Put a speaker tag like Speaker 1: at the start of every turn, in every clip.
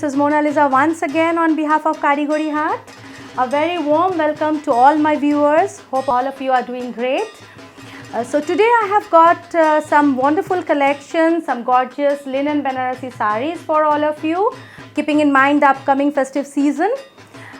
Speaker 1: this is Mona Lisa once again on behalf of Karigori Hat. A very warm welcome to all my viewers. Hope all of you are doing great. So today I have got some wonderful collections, some gorgeous linen Banarasi saris for all of you, keeping in mind the upcoming festive season.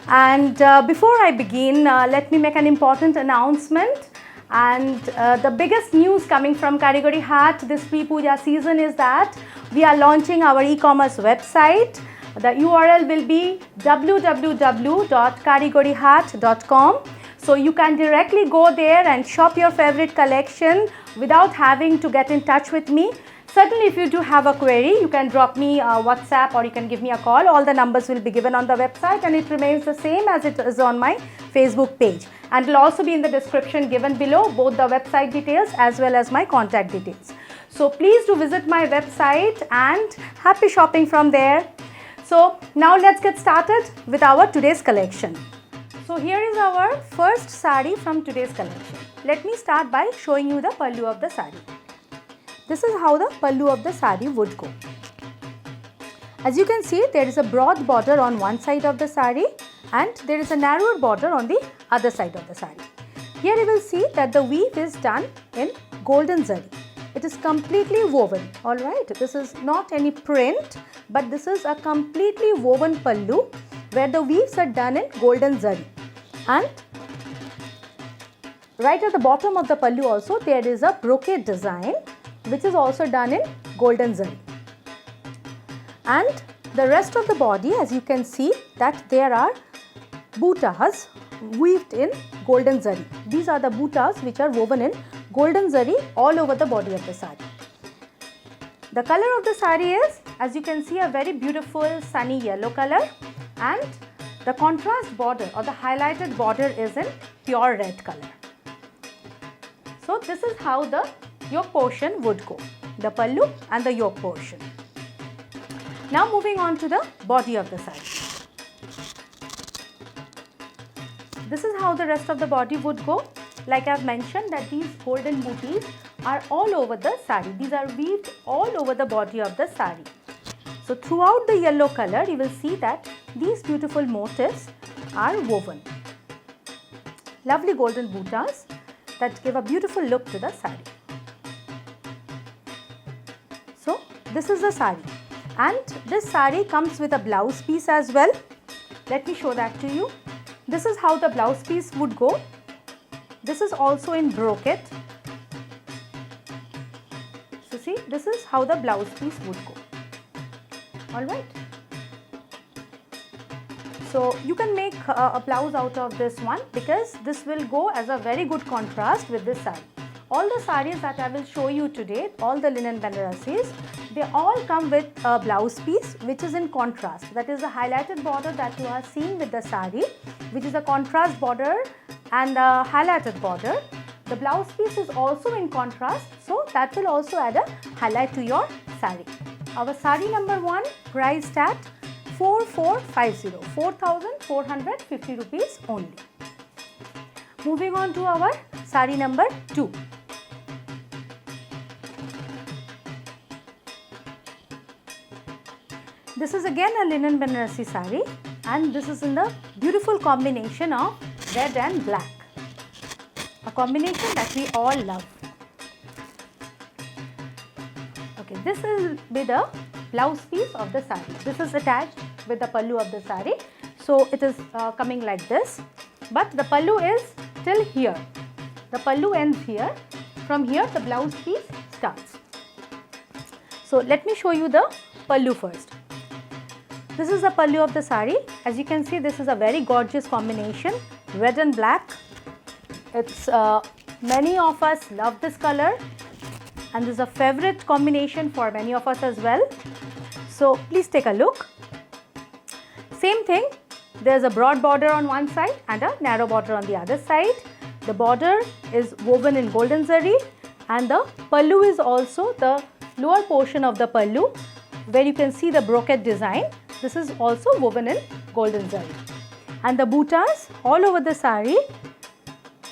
Speaker 1: And before I begin, let me make an important announcement. And the biggest news coming from Karigori Hat this pre-puja season is that we are launching our e-commerce website. The URL will be www.karigorihat.com. So you can directly go there and shop your favorite collection without having to get in touch with me. Certainly, if you do have a query, you can drop me a WhatsApp or you can give me a call. All the numbers will be given on the website and it remains the same as it is on my Facebook page. And it will also be in the description given below, both the website details as well as my contact details. So please do visit my website and happy shopping from there. So now let's get started with our today's collection. So here is our first sari from today's collection. Let me start by showing you the pallu of the sari. This is how the pallu of the sari would go. As you can see, there is a broad border on one side of the sari and there is a narrower border on the other side of the sari. Here you will see that the weave is done in golden zari. It is completely woven, alright. This is not any print, but this is a completely woven pallu where the weaves are done in golden zari. And right at the bottom of the pallu also there is a brocade design which is also done in golden zari. And the rest of the body, as you can see, that there are buttas weaved in golden zari. These are the buttas which are woven in golden zari all over the body of the sari. The color of the sari is, as you can see, a very beautiful sunny yellow color, and the contrast border or the highlighted border is in pure red color. So this is how the yoke portion would go, the pallu and the yoke portion. Now moving on to the body of the sari. This is how the rest of the body would go. Like I have mentioned that these golden booties are all over the sari. These are weaved all over the body of the sari. So throughout the yellow color you will see that these beautiful motifs are woven. Lovely golden buttas that give a beautiful look to the sari. So this is the sari, and this sari comes with a blouse piece as well. Let me show that to you. This is how the blouse piece would go. This is also in brocade. So see, this is how the blouse piece would go. Alright. So you can make a blouse out of this one because this will go as a very good contrast with this sari. All the saris that I will show you today, all the linen Banarasis, they all come with a blouse piece which is in contrast. That is the highlighted border that you are seeing with the sari, which is a contrast border and the highlighted border. The blouse piece is also in contrast, so that will also add a highlight to your sari. Our sari number 1 priced at 4450, 4,450 rupees only. Moving on to our sari number 2. This is again a linen Banarasi sari, and this is in the beautiful combination of red and black. A combination that we all love. Okay, this is with the blouse piece of the sari. This is attached with the pallu of the sari. So it is coming like this, but the pallu is till here. The pallu ends here. From here the blouse piece starts. So let me show you the pallu first. This is the pallu of the sari. As you can see, this is a very gorgeous combination, red and black. It's many of us love this color, and this is a favorite combination for many of us as well. So please take a look. Same thing, there's a broad border on one side and a narrow border on the other side. The border is woven in golden zari, and the pallu is also the lower portion of the pallu where you can see the brocade design. This is also woven in golden zari, and the buttas all over the sari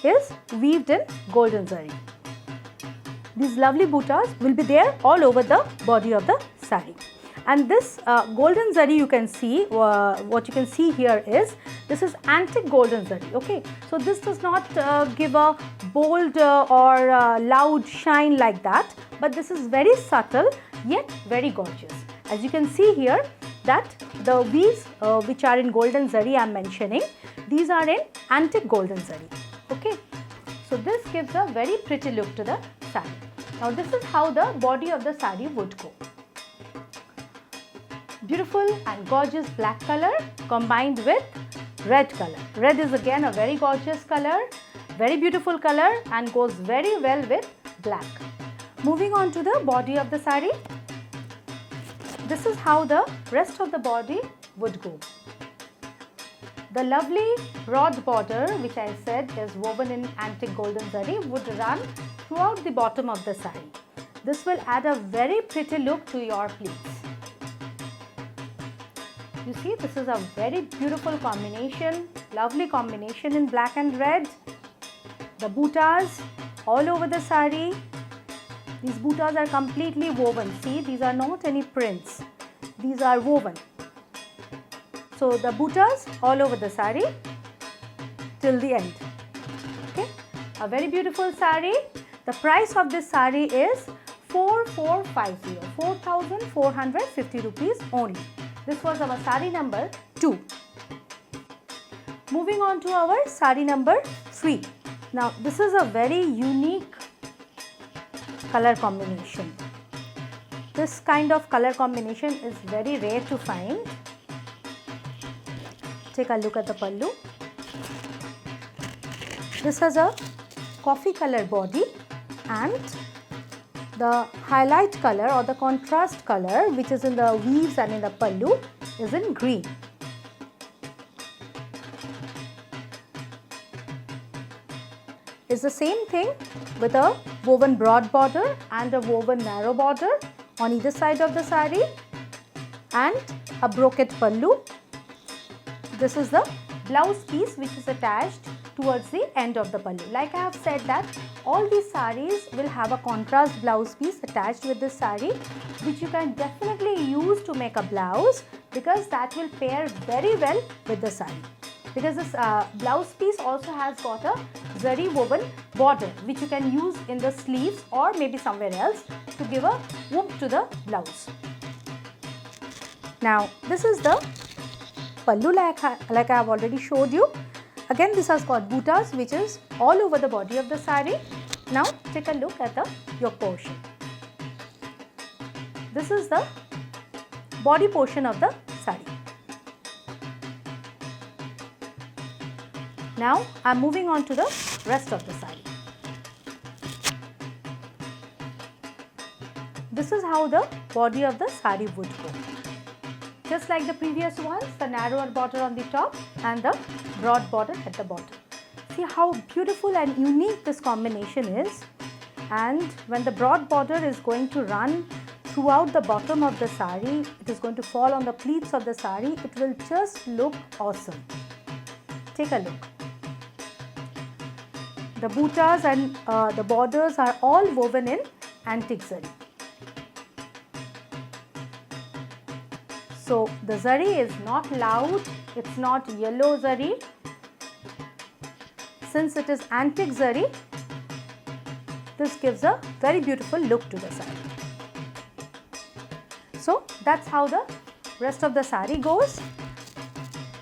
Speaker 1: is weaved in golden zari. These lovely buttas will be there all over the body of the sari. And this golden zari, you can see, what you can see here is, this is antique golden zari, okay. So this does not give a bold or loud shine like that, but this is very subtle yet very gorgeous. As you can see here, that the weaves which are in golden zari I am mentioning, these are in antique golden zari, okay. So this gives a very pretty look to the saree. Now this is how the body of the saree would go. Beautiful and gorgeous black color combined with red color. Red is again a very gorgeous color, very beautiful color, and goes very well with black. Moving on to the body of the saree. This is how the rest of the body would go. The lovely broad border, which I said is woven in antique golden zari, would run throughout the bottom of the saree. This will add a very pretty look to your pleats. You see, this is a very beautiful combination, lovely combination in black and red. The buttas all over the saree. These buttas are completely woven. See, these are not any prints. These are woven. So the buttas all over the saree till the end. Okay, a very beautiful saree. The price of this saree is 4450, 4,450 rupees only. This was our saree number 2. Moving on to our saree number 3. Now this is a very unique color combination. This kind of color combination is very rare to find. Take a look at the pallu. This has a coffee color body, and the highlight color or the contrast color, which is in the weaves and in the pallu, is in green. It's the same thing with a woven broad border and a woven narrow border on either side of the saree, and a brocade pallu. This is the blouse piece which is attached towards the end of the pallu. Like I have said that all these sarees will have a contrast blouse piece attached with this saree, which you can definitely use to make a blouse, because that will pair very well with the saree. Because this blouse piece also has got a zari woven border, which you can use in the sleeves or maybe somewhere else to give a whoop to the blouse. Now this is the pallu, like I have already showed you. Again, this has got buttas which is all over the body of the saree. Now take a look at the yoke portion. This is the body portion of the saree. Now I am moving on to the rest of the saree. This is how the body of the saree would go. Just like the previous ones, the narrower border on the top and the broad border at the bottom. See how beautiful and unique this combination is. And when the broad border is going to run throughout the bottom of the saree, it is going to fall on the pleats of the saree, it will just look awesome. Take a look. The buttas and the borders are all woven in antique zari. So the zari is not loud, it's not yellow zari. Since it is antique zari, this gives a very beautiful look to the saree. So that's how the rest of the saree goes.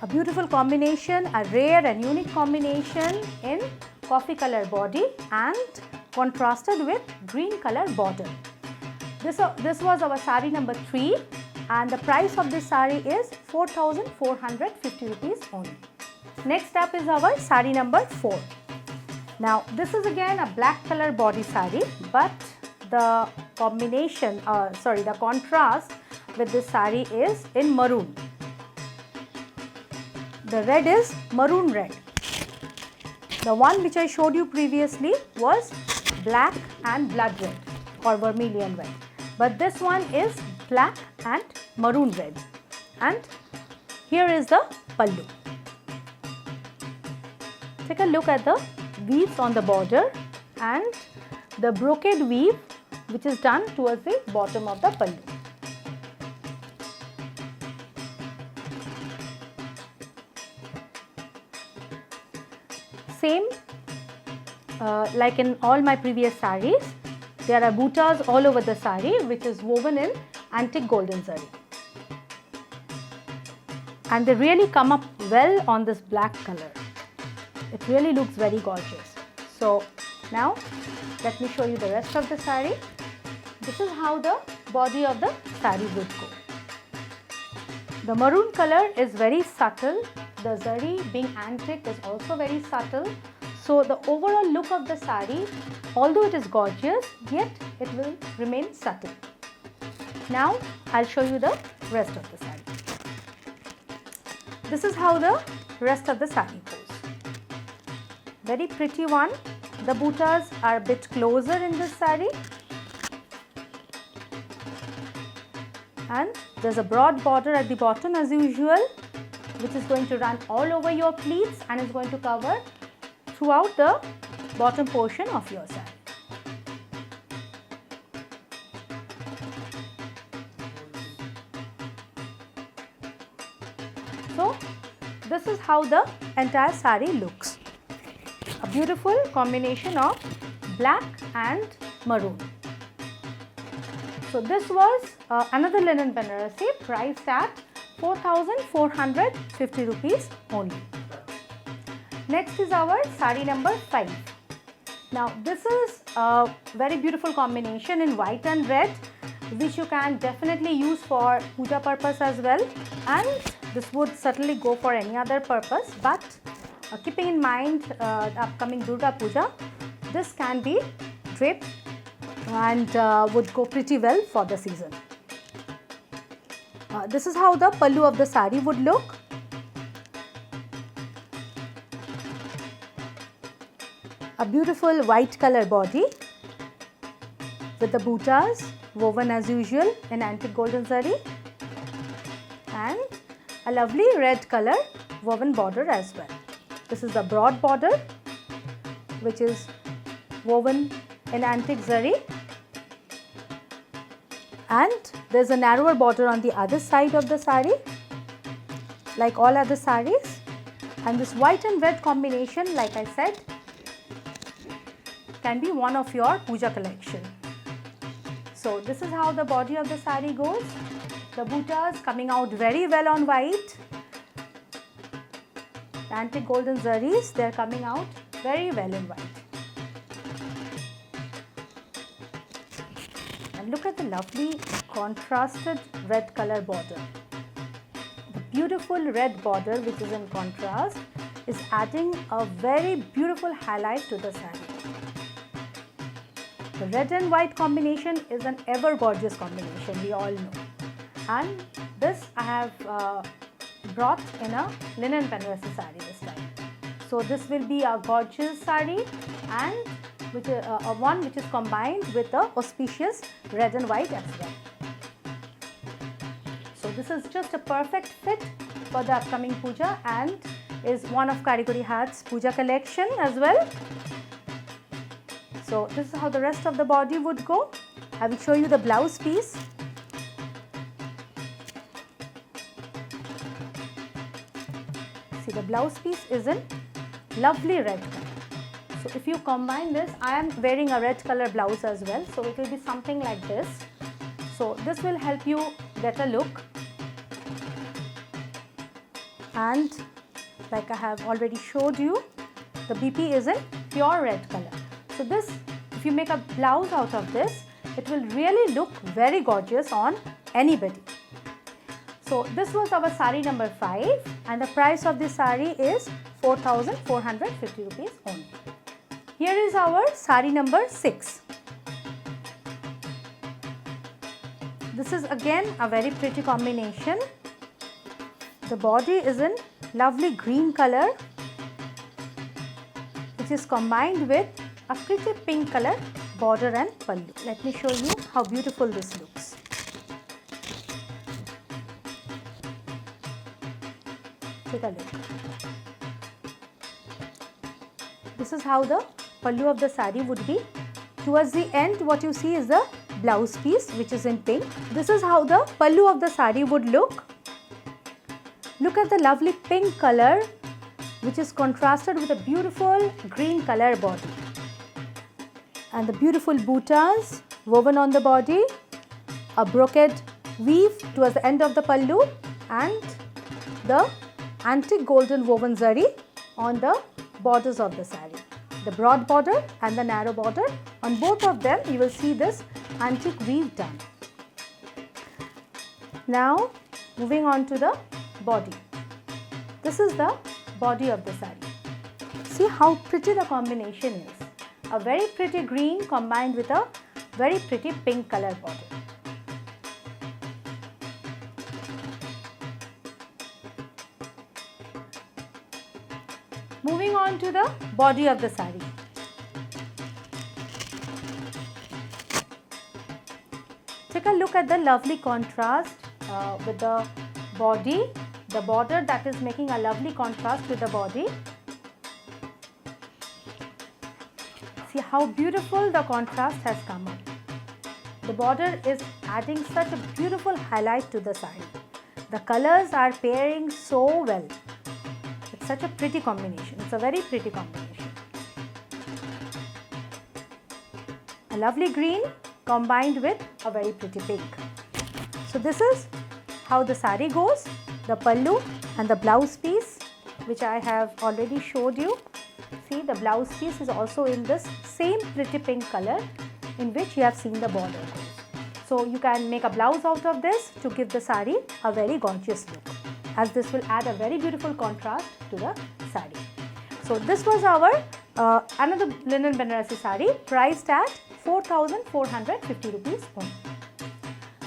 Speaker 1: A beautiful combination, a rare and unique combination in coffee color body and contrasted with green color border. This was our saree number 3, and the price of this saree is 4,450 rupees only. Next up is our saree number 4. Now this is again a black color body saree, but the combination, the contrast with this saree is in maroon. The red is maroon red. The one which I showed you previously was black and blood red or vermilion red, but this one is black and maroon red. And here is the pallu. Take a look at the weaves on the border and the brocade weave which is done towards the bottom of the pallu. same like in all my previous sarees. There are buttas all over the saree, which is woven in antique golden zari. And they really come up well on this black color. It really looks very gorgeous. So now let me show you the rest of the saree. This is how the body of the saree would go. The maroon color is very subtle. The zari being antique is also very subtle. So the overall look of the saree, although it is gorgeous, yet it will remain subtle. Now I'll show you the rest of the saree. This is how the rest of the saree goes. Very pretty one. The buttas are a bit closer in this saree. And there's a broad border at the bottom as usual, which is going to run all over your pleats and is going to cover throughout the bottom portion of your saree. So this is how the entire saree looks. A beautiful combination of black and maroon. So this was another linen Banarasi priced at 4,450 rupees only. Next is our saree number 5. Now this is a very beautiful combination in white and red, which you can definitely use for puja purpose as well, and this would certainly go for any other purpose, but keeping in mind the upcoming Durga Puja, this can be draped and would go pretty well for the season. This is how the pallu of the saree would look. A beautiful white color body with the buttas woven as usual in antique golden zari, and a lovely red color woven border as well. This is the broad border which is woven in antique zari, and there's a narrower border on the other side of the saree like all other sarees, and this white and red combination, like I said, can be one of your puja collection. So this is how the body of the saree goes. The buttas coming out very well on white. The antique golden zaris, they are coming out very well in white. And look at the lovely contrasted red color border. The beautiful red border, which is in contrast, is adding a very beautiful highlight to the saree. The red and white combination is an ever gorgeous combination, we all know. And this I have brought in a linen Banarasi saree this time. So this will be a gorgeous saree, and which is one which is combined with the auspicious red and white as well. So this is just a perfect fit for the upcoming puja and is one of Karigari Haat's puja collection as well. So this is how the rest of the body would go. I will show you the blouse piece. See, the blouse piece is in lovely red color. So if you combine this, I am wearing a red color blouse as well, so it will be something like this. So this will help you get a look, and like I have already showed you, the BP is in pure red color. So this, if you make a blouse out of this, it will really look very gorgeous on anybody. So this was our saree number 5, and the price of this saree is 4,450 rupees only. Here is our saree number 6. This is again a very pretty combination. The body is in lovely green color, which is combined with a pretty pink color border and pallu. Let me show you how beautiful this looks. Take a look. This is how the pallu of the saree would be. Towards the end, what you see is the blouse piece, which is in pink. This is how the pallu of the saree would look. Look at the lovely pink color which is contrasted with a beautiful green color body. And the beautiful buttas woven on the body, a brocade weave towards the end of the pallu, and the antique golden woven zari on the borders of the sari. The broad border and the narrow border, on both of them you will see this antique weave done. Now moving on to the body. This is the body of the sari. See how pretty the combination is. A very pretty green combined with a very pretty pink color body. Moving on to the body of the sari. Take a look at the lovely contrast with the body, the border that is making a lovely contrast with the body. See how beautiful the contrast has come up. The border is adding such a beautiful highlight to the sari. The colors are pairing so well. It's such a pretty combination. It's a very pretty combination. A lovely green combined with a very pretty pink. So this is how the sari goes, the pallu and the blouse piece, which I have already showed you. See, the blouse piece is also in this same pretty pink color in which you have seen the border. So you can make a blouse out of this to give the sari a very gorgeous look, as this will add a very beautiful contrast to the sari. So this was our another linen Banarasi sari priced at 4,450 rupees only.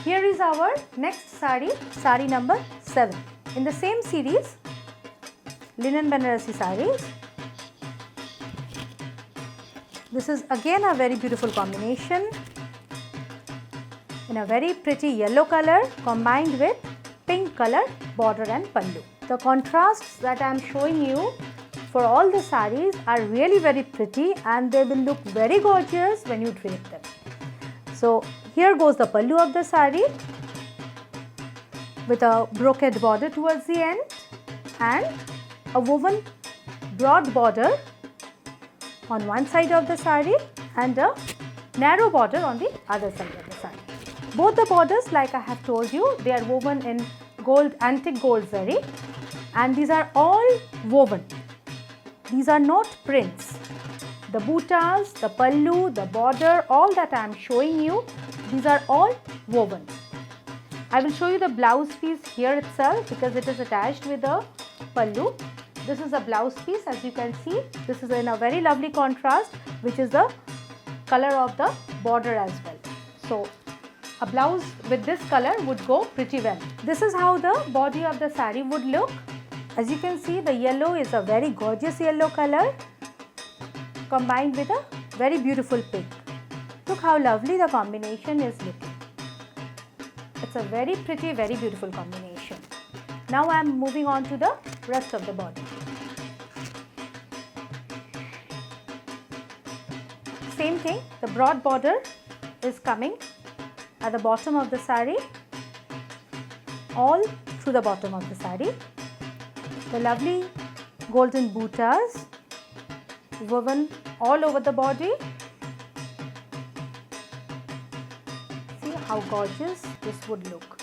Speaker 1: Here is our next sari, sari number 7. In the same series, linen Banarasi saris. This is again a very beautiful combination in a very pretty yellow color combined with pink color border and pallu. The contrasts that I am showing you for all the saris are really very pretty, and they will look very gorgeous when you drape them. So here goes the pallu of the sari with a brocade border towards the end and a woven broad border on one side of the sari and a narrow border on the other side of the sari. Both the borders, like I have told you, they are woven in gold, antique gold zari, and these are all woven. These are not prints. The buttas, the pallu, the border, all that I am showing you, these are all woven. I will show you the blouse piece here itself because it is attached with the pallu. This is a blouse piece, as you can see. This is in a very lovely contrast, which is the color of the border as well. So a blouse with this color would go pretty well. This is how the body of the sari would look. As you can see, the yellow is a very gorgeous yellow color combined with a very beautiful pink. Look how lovely the combination is looking. It's a very pretty, very beautiful combination. Now I am moving on to the rest of the body. Same thing, the broad border is coming at the bottom of the sari, all through the bottom of the sari. The lovely golden buttas woven all over the body. See how gorgeous this would look.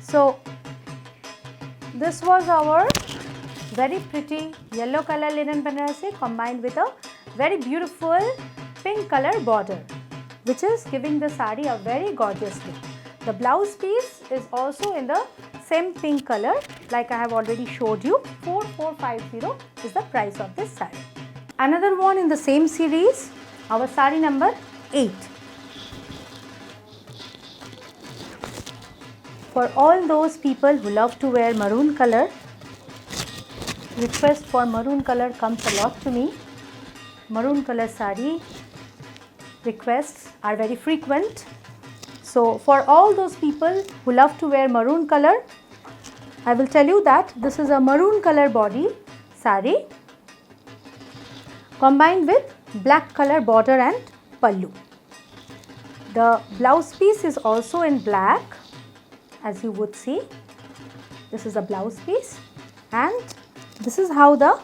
Speaker 1: So this was our very pretty yellow color linen Banarasi combined with a very beautiful pink color border, which is giving the sari a very gorgeous look. The blouse piece is also in the same pink color, like I have already showed you. 4,450 is the price of this sari. Another one in the same series, our sari number 8. For all those people who love to wear maroon color, request for maroon color comes a lot to me. Maroon color sari requests are very frequent. So for all those people who love to wear maroon color, I will tell you that this is a maroon color body sari combined with black color border and pallu. The blouse piece is also in black, as you would see. This is a blouse piece, and this is how the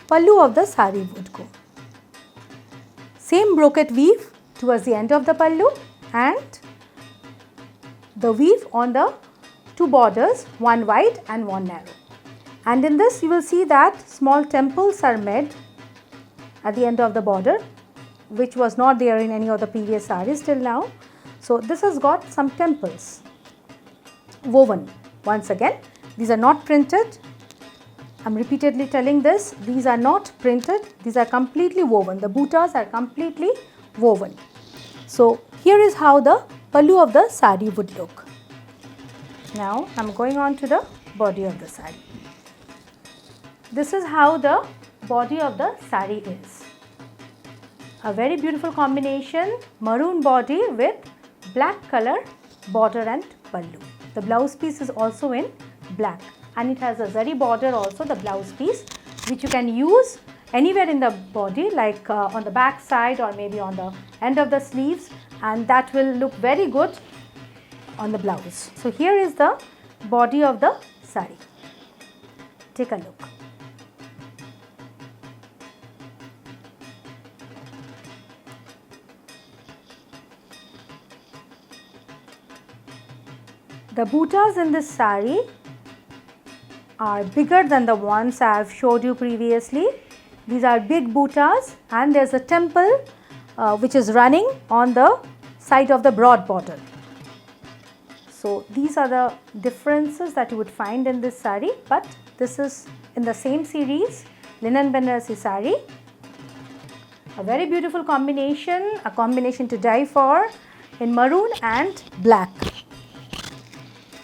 Speaker 1: pallu of the sari would go. Same brocade weave towards the end of the pallu and the weave on the two borders, one wide and one narrow. And in this you will see that small temples are made at the end of the border, which was not there in any of the previous saris till now. So this has got some temples woven. Once again, these are not printed. I am repeatedly telling this, these are not printed, these are completely woven. The buttas are completely woven. So here is how the pallu of the sari would look. Now I am going on to the body of the sari. This is how the body of the sari is. A very beautiful combination, maroon body with black color border and pallu. The blouse piece is also in black, and it has a zari border also, the blouse piece, which you can use anywhere in the body, like on the back side or maybe on the end of the sleeves, and that will look very good on the blouse. So here is the body of the sari. Take a look. The buttas in this sari are bigger than the ones I have showed you previously. These are big buttas, and there is a temple which is running on the side of the broad border. So these are the differences that you would find in this sari, but this is in the same series, Linen Banarasi sari. A very beautiful combination, a combination to die for, in maroon and black.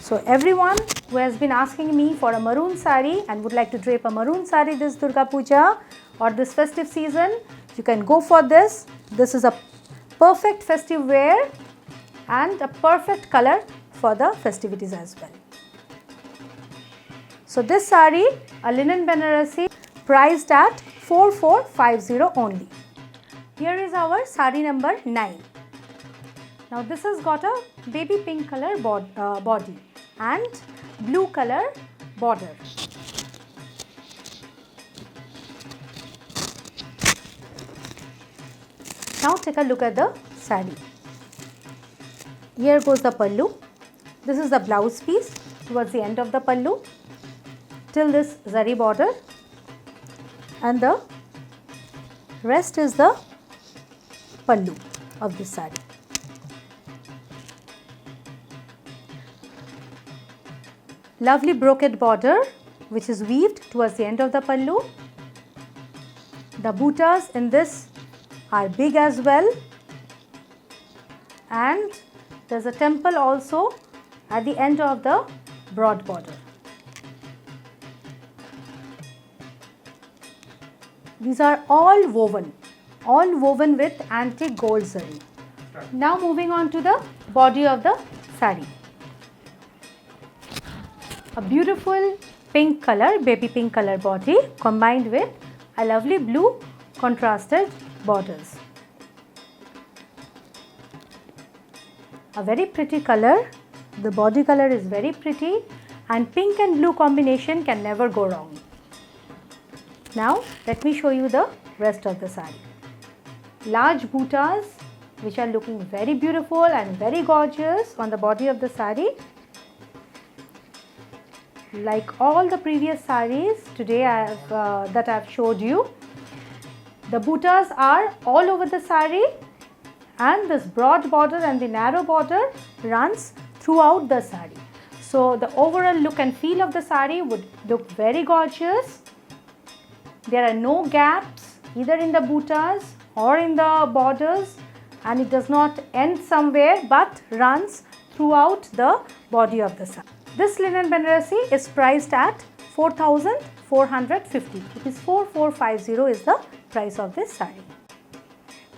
Speaker 1: So everyone who has been asking me for a maroon sari and would like to drape a maroon sari this Durga Puja or this festive season, you can go for this. This is a perfect festive wear and a perfect color for the festivities as well. So this sari, a linen Banarasi, priced at 4450 only. Here is our sari number 9. Now this has got a baby pink color body and blue color border. Now take a look at the sari. Here goes the pallu. This is the blouse piece towards the end of the pallu till this zari border, and the rest is the pallu of this sari. Lovely brocade border which is weaved towards the end of the pallu. The buttas in this are big as well, and there is a temple also at the end of the broad border. These are all woven with antique gold zari. Now moving on to the body of the sari. A beautiful pink color, baby pink color body combined with a lovely blue contrasted borders. A very pretty color. The body color is very pretty, and pink and blue combination can never go wrong. Now let me show you the rest of the sari. Large buttas which are looking very beautiful and very gorgeous on the body of the sari. Like all the previous saris today that I have showed you, the buttas are all over the sari, and this broad border and the narrow border runs throughout the sari. So the overall look and feel of the sari would look very gorgeous. There are no gaps either in the buttas or in the borders, and it does not end somewhere but runs throughout the body of the sari. This linen Banarasi is priced at 4450. It is 4450 is the price of this sari.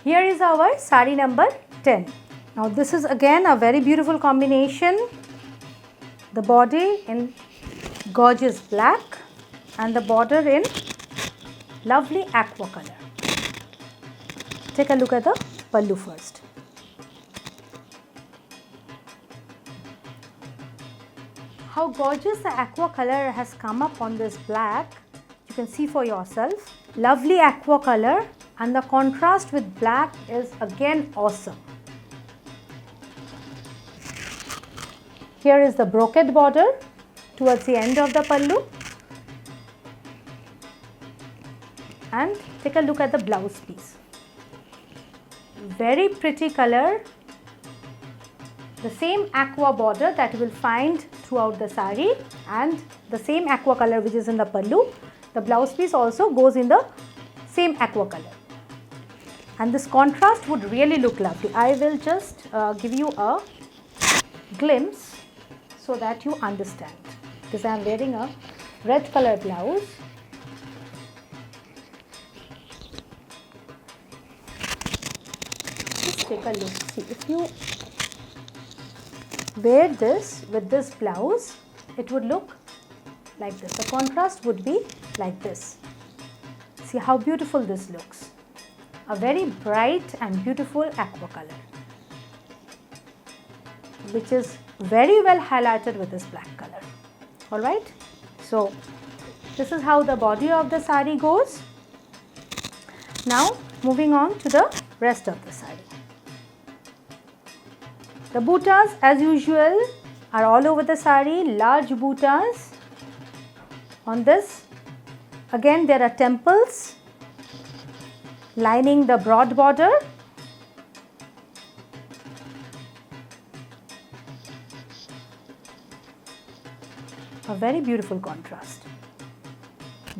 Speaker 1: Here is our sari number 10. Now this is again a very beautiful combination. The body in gorgeous black and the border in lovely aqua color. take a look at the pallu first. How gorgeous the aqua color has come up on this black, you can see for yourself. Lovely aqua color, and the contrast with black is again awesome. Here is the brocade border towards the end of the pallu, and take a look at the blouse piece. Very pretty color, the same aqua border that you will find throughout the saree, and the same aqua color which is in the pallu. The blouse piece also goes in the same aqua color, and this contrast would really look lovely. I will just give you a glimpse so that you understand, because I am wearing a red color blouse. Just take a look. See, if you wear this with this blouse, it would look like this. The contrast would be like this. See how beautiful this looks. A very bright and beautiful aqua color, which is very well highlighted with this black color. Alright, so this is how the body of the saree goes. Now moving on to the rest of the saree. The buttas as usual are all over the saree, large buttas. On this, again there are temples lining the broad border. A very beautiful contrast.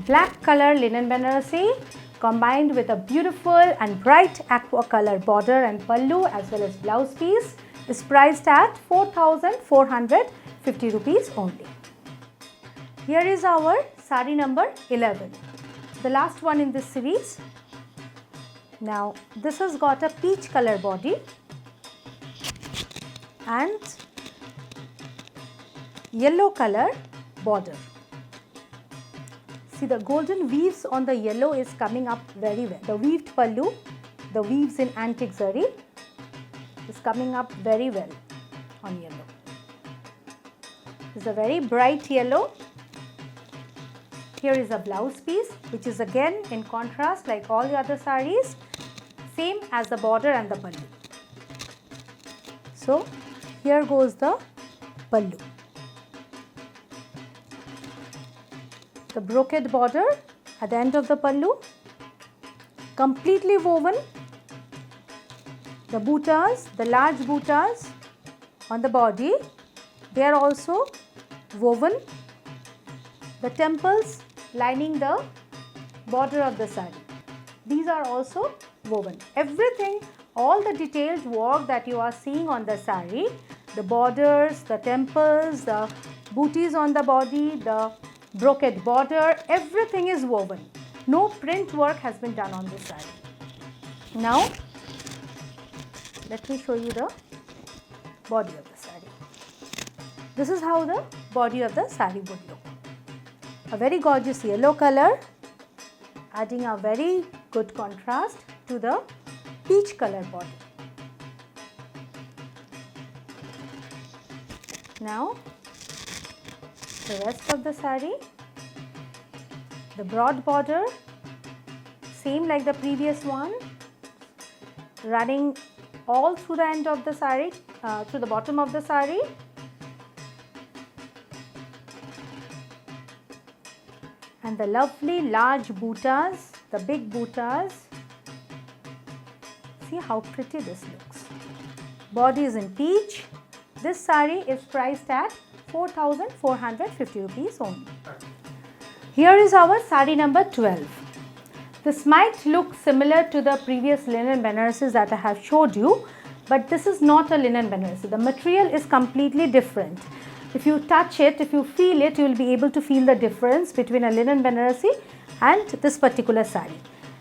Speaker 1: Black color linen Banarasi combined with a beautiful and bright aqua color border and pallu as well as blouse piece is priced at 4,450 rupees only. Here is our saree number 11, the last one in this series. Now this has got a peach color body and yellow color border. See, the golden weaves on the yellow is coming up very well. The weaved pallu, the weaves in antique zari is coming up very well on yellow. It's a very bright yellow. Here is a blouse piece which is again in contrast like all the other sarees, same as the border and the pallu. So here goes the pallu. The brocade border at the end of the pallu, completely woven. The buttas, the large buttas on the body, they are also woven. The temples lining the border of the saree, these are also woven. Everything, all the detailed work that you are seeing on the saree, the borders, the temples, the booties on the body, the brocade border, everything is woven. No print work has been done on this saree. Now let me show you the body of the saree. This is how the body of the saree would look. A very gorgeous yellow color, adding a very good contrast to the peach color body. Now the rest of the saree, the broad border, same like the previous one, running all through the end of the saree, to the bottom of the saree. And the lovely large buttas, the big buttas. See how pretty this looks. Body is in peach. This saree is priced at 4,450 rupees only. Here is our saree number 12. This might look similar to the previous linen Banarasis that I have showed you, but this is not a linen Banarasi. The material is completely different. If you touch it, if you feel it, you will be able to feel the difference between a linen Banarasi and this particular saree.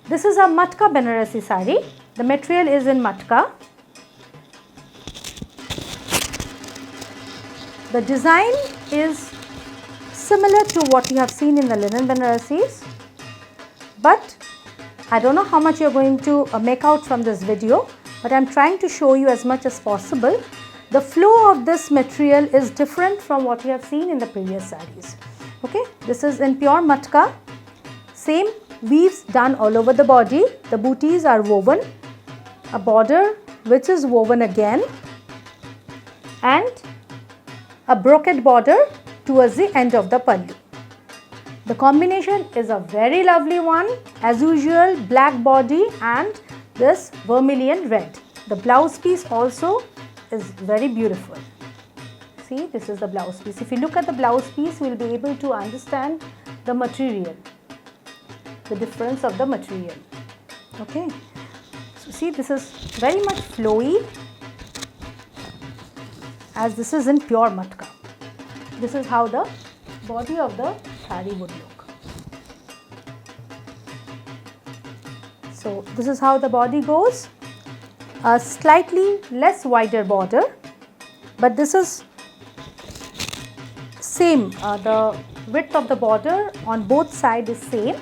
Speaker 1: This is a matka Banarasi saree. The material is in matka. The design is similar to what you have seen in the linen Banarasis, but I don't know how much you're going to make out from this video, but I'm trying to show you as much as possible. The flow of this material is different from what you have seen in the previous sarees. Okay, this is in pure matka. Same weaves done all over the body. The booties are woven, a border which is woven again, and a brocade border towards the end of the pallu. The combination is a very lovely one. As usual, black body and this vermilion red. The blouse piece also is very beautiful. See, this is the blouse piece. If you look at the blouse piece, we will be able to understand the material, the difference of the material. Okay, so see, this is very much flowy, as this is in pure matka. This is how the body of the saree would look. So this is how the body goes. A slightly less wider border, but this is same. The width of the border on both sides is same,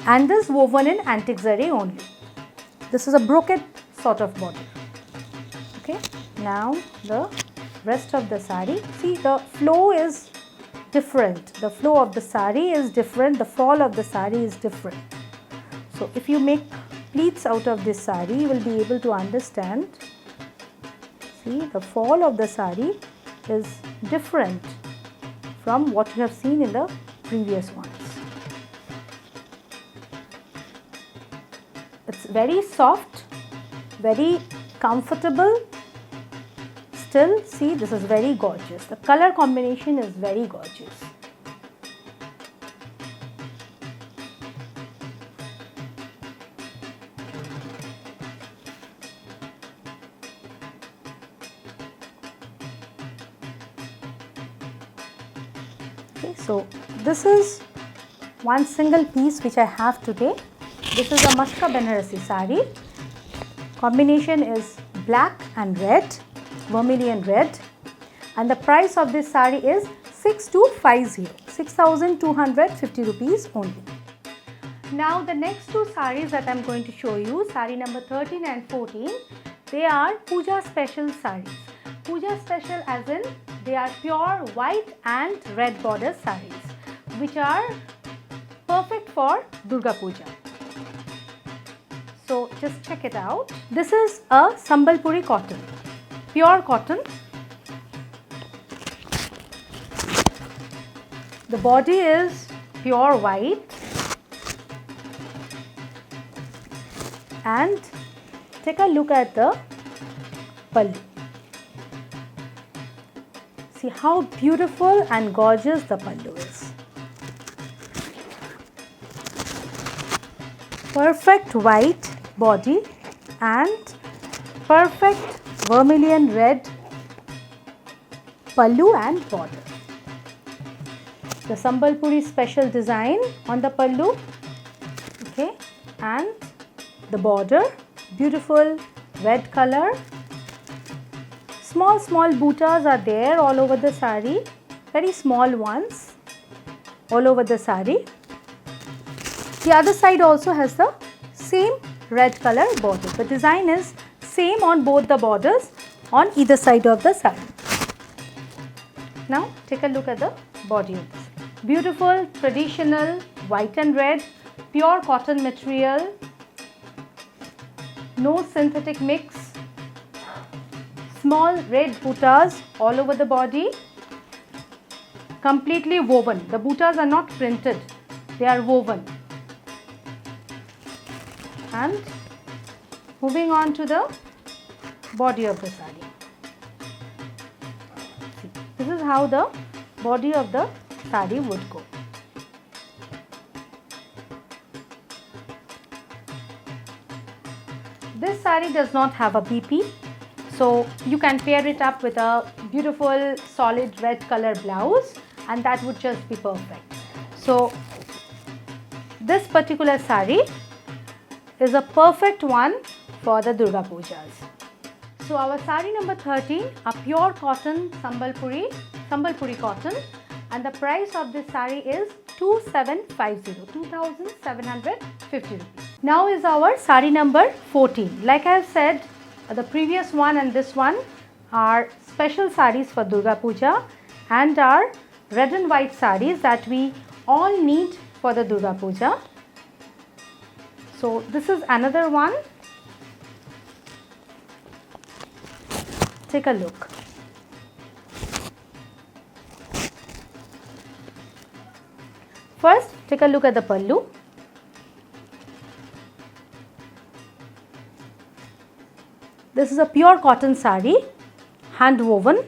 Speaker 1: and this woven in antique zari only. This is a brocade sort of border. Okay. Now the rest of the saree. See, the flow is different. The flow of the saree is different. The fall of the saree is different. So if you make pleats out of this saree, you will be able to understand. See, the fall of the saree is different from what you have seen in the previous ones. It's very soft, very comfortable. Still, see, this is very gorgeous. The color combination is very gorgeous. Okay, so this is one single piece which I have today. This is a Matka Banarasi saree. Combination is black and red, vermilion red, and the price of this saree is 6,250 rupees only. Now the next two sarees that I am going to show you, saree number 13 and 14, they are Puja special sarees. Puja special as in they are pure white and red border sarees, which are perfect for Durga Puja. So just check it out. This is a Sambalpuri cotton, pure cotton. The body is pure white and take a look at the pallu. See how beautiful and gorgeous the pallu is. Perfect white body and perfect vermilion red pallu and border. The Sambalpuri special design on the pallu, okay, and the border, beautiful red color. Small buttas are there all over the saree, very small ones all over the saree. The other side also has the same red color border. The design is same on both the borders on either side of the saree. Now take a look at the body of this. Beautiful traditional white and red, pure cotton material, no synthetic mix. Small red buttas all over the body, completely woven. The buttas are not printed, they are woven. And moving on to the body of the saree. See, this is how the body of the saree would go. This saree does not have a BP. So you can pair it up with a beautiful solid red color blouse and that would just be perfect. So this particular saree is a perfect one for the Durga Pujas. So our saree number 13, a pure cotton Sambalpuri cotton, and the price of this saree is 2750 rupees. Now is our sari number 14. Like I have said, the previous one and this one are special saris for Durga Puja and are red and white saris that we all need for the Durga Puja. So this is another one. Take a look. First, take a look at the pallu. This is a pure cotton sari, hand woven.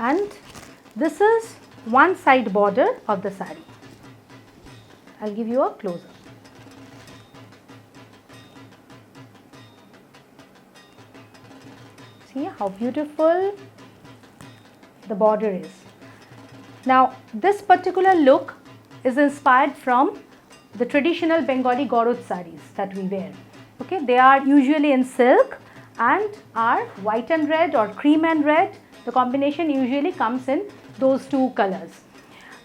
Speaker 1: And this is one side border of the sari. I'll give you a close-up. See how beautiful the border is. Now this particular look is inspired from the traditional Bengali Gorod saris that we wear. Okay, they are usually in silk and are white and red or cream and red. The combination usually comes in those two colors.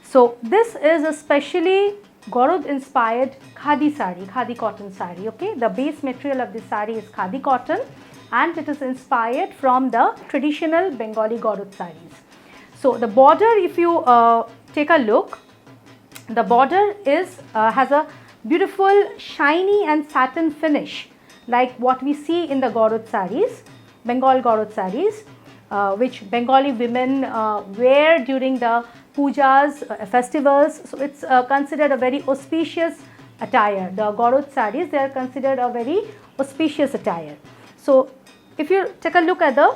Speaker 1: So this is a specially Gorod inspired khadi sari, khadi cotton sari. Okay, the base material of this sari is khadi cotton and it is inspired from the traditional Bengali Gorod saris. So the border, if you take a look, the border is has a beautiful shiny and satin finish like what we see in the Gorod saris, Bengal Gorod saris, which Bengali women wear during the pujas, festivals. So it's considered a very auspicious attire. The Gorod saris, they are considered a very auspicious attire. So if you take a look at the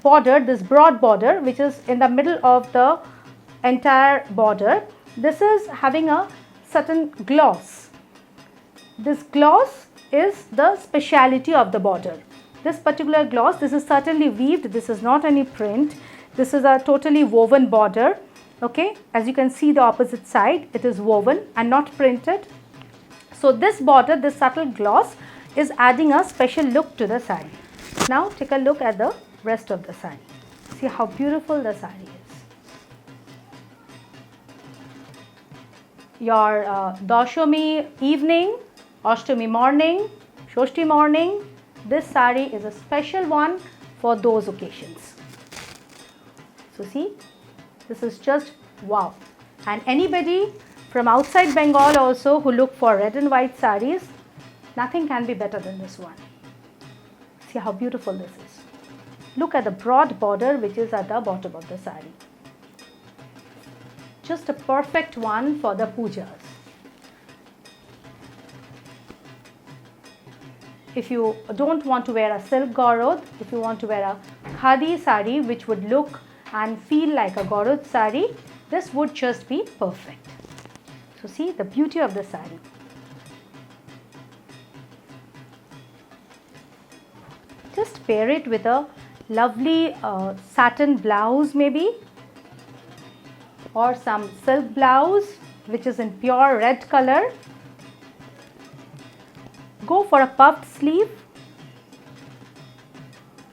Speaker 1: border, this broad border which is in the middle of the entire border, this is having a certain gloss. This gloss is the speciality of the border. This particular gloss, this is certainly weaved, this is not any print, this is a totally woven border. Okay, as you can see the opposite side, it is woven and not printed. So this border, this subtle gloss is adding a special look to the sari. Now take a look at the rest of the sari. See how beautiful the sari is. Your Dashami evening, Ashtami morning, Shoshti morning, this sari is a special one for those occasions. So see, this is just wow. And anybody from outside Bengal also who look for red and white saris, nothing can be better than this one. See how beautiful this is. Look at the broad border which is at the bottom of the sari. Just a perfect one for the pujas. If you don't want to wear a silk Gorod, if you want to wear a khadi sari which would look and feel like a Gorod sari, this would just be perfect. So see the beauty of the sari. Just pair it with a lovely satin blouse maybe, or some silk blouse which is in pure red color. Go for a puffed sleeve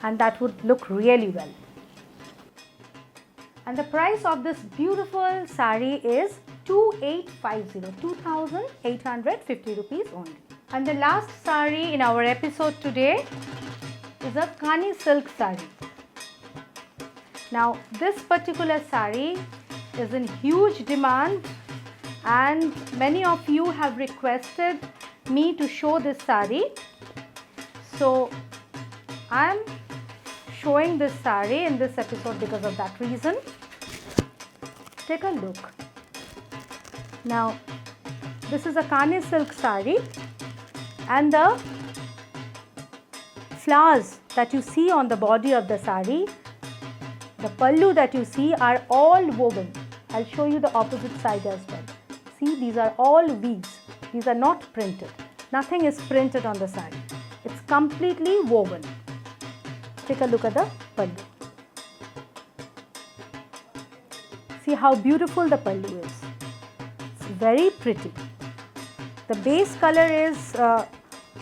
Speaker 1: and that would look really well. And the price of this beautiful sari is 2850, 2850 rupees only. And the last sari in our episode today is a Kani silk sari. Now this particular sari is in huge demand and many of you have requested me to show this sari. So I am showing this sari in this episode because of that reason. Take a look. Now this is a Kani silk sari and the flowers that you see on the body of the sari, the pallu that you see are all woven. I'll show you the opposite side as well. See, these are all weaves. These are not printed. Nothing is printed on the sari. It's completely woven. Take a look at the pallu. See how beautiful the pallu is. It's very pretty. The base color is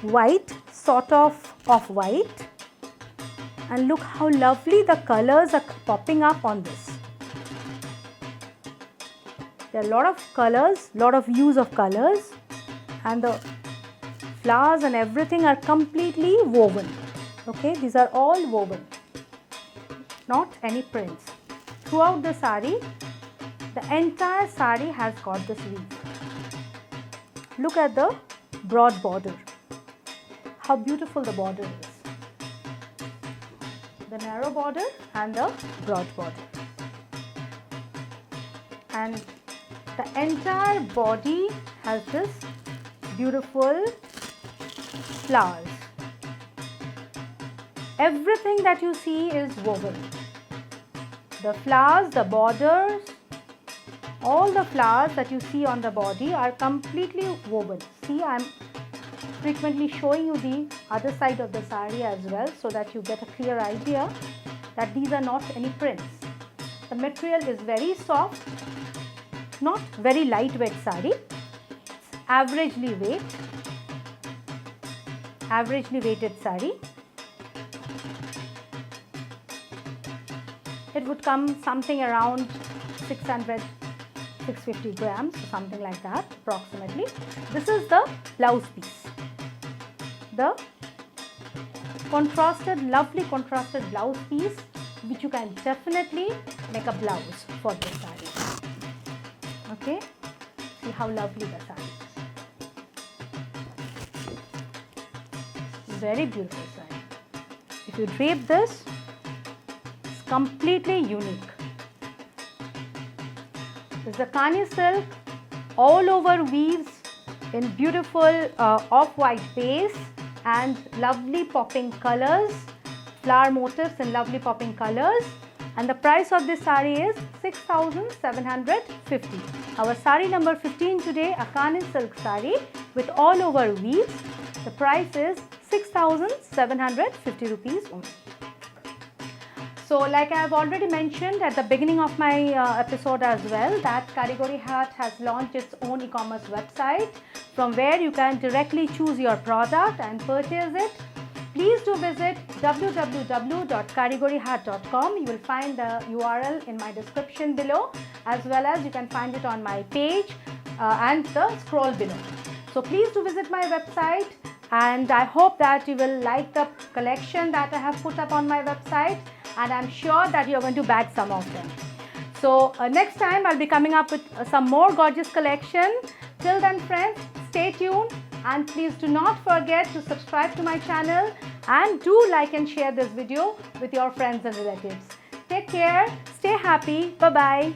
Speaker 1: white, sort of white. And look how lovely the colors are popping up on this. There are a lot of colors, lot of use of colors, and the flowers and everything are completely woven. Okay, these are all woven, not any prints. Throughout the sari, the entire sari has got this weave. Look at the broad border. How beautiful the border is. The narrow border and the broad border. And the entire body has this beautiful flowers. Everything that you see is woven. The flowers, the borders, all the flowers that you see on the body are completely woven. See, I am frequently showing you the other side of the sari as well, so that you get a clear idea that these are not any prints. The material is very soft, not very lightweight sari. It's averagely weighted sari. It would come something around 650 grams or something like that approximately. This is the blouse piece. The lovely contrasted blouse piece, which you can definitely make a blouse for this saree. Okay, see how lovely the saree is. Very beautiful saree. If you drape this, it's completely unique. It's the Kani silk all over weaves in beautiful off-white base and lovely popping colors, flower motifs in lovely popping colors, and the price of this sari is 6,750. Our sari number 15 today, a Kani silk sari with all over weaves. The price is 6,750 rupees only. So, like I have already mentioned at the beginning of my episode as well, that Karigori Haat has launched its own e-commerce website from where you can directly choose your product and purchase it. Please do visit www.karigorihaat.com. You will find the URL in my description below, as well as you can find it on my page and the scroll below. So please do visit my website, and I hope that you will like the collection that I have put up on my website, and I'm sure that you're going to bag some of them. So next time I'll be coming up with some more gorgeous collection. Till then friends, stay tuned, and please do not forget to subscribe to my channel and do like and share this video with your friends and relatives. Take care, stay happy, bye bye.